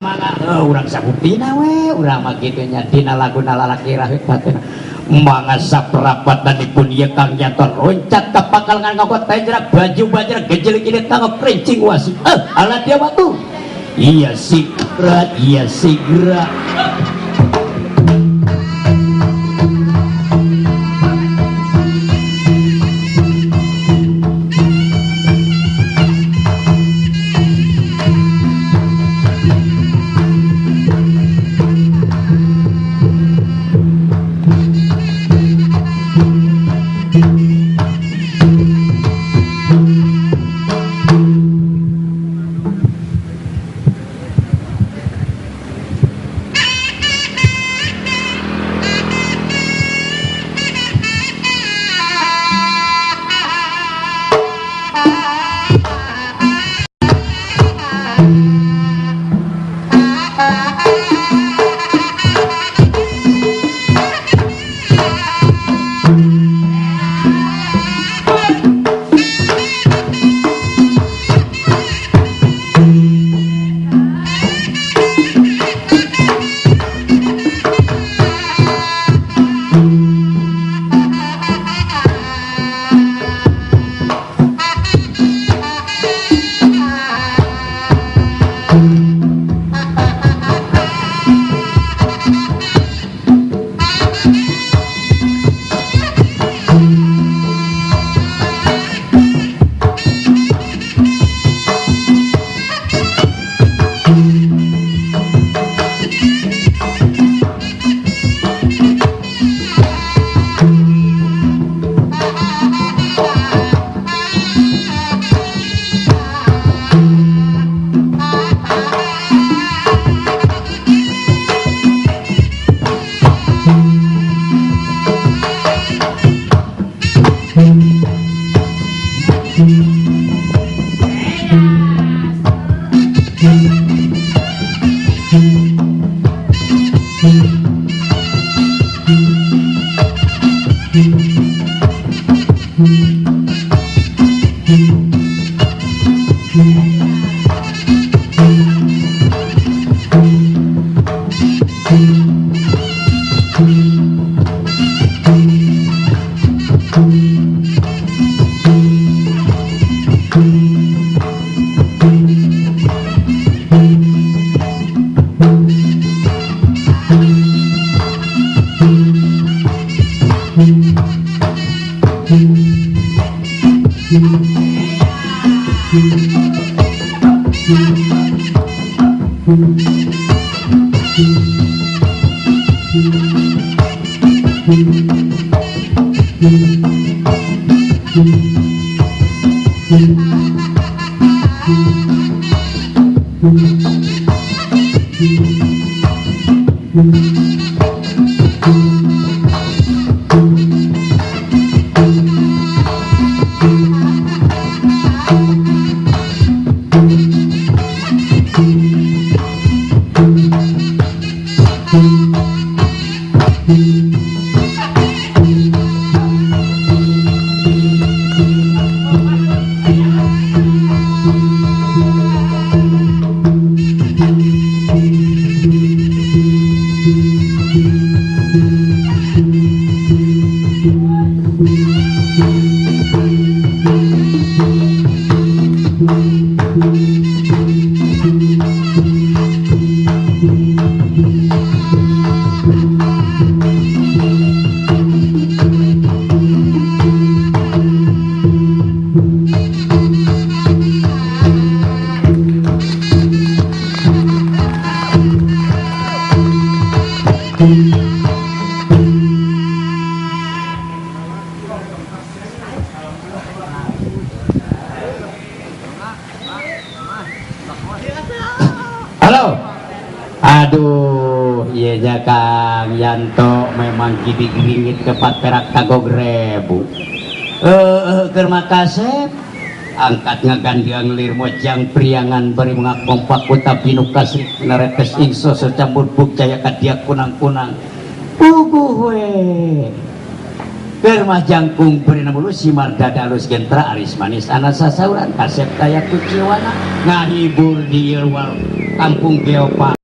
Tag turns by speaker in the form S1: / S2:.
S1: mana urang sabuktina we urang mah kitu nya dina laguna lalaki rahipatna mangga saprapat danipun ieu Kang Yanto loncat ka pakalengan ngokot tajrak baju bajra gejelik ini tangap krincing wasi alat dia batu iya segera Kang Yanto memang gini-gini kepat perak kagok rebu terima kasih angkat ngagandiang lir mojang priangan beri mengakompak kota pinuk kasih naretes ingso secampur buk jaya kadia kunang-kunang puguh we Kermah jangkung berina mulu simar dada alus gentra aris manis anak sasauran kasep daya kuciwana ngahibur di luar kampung geopark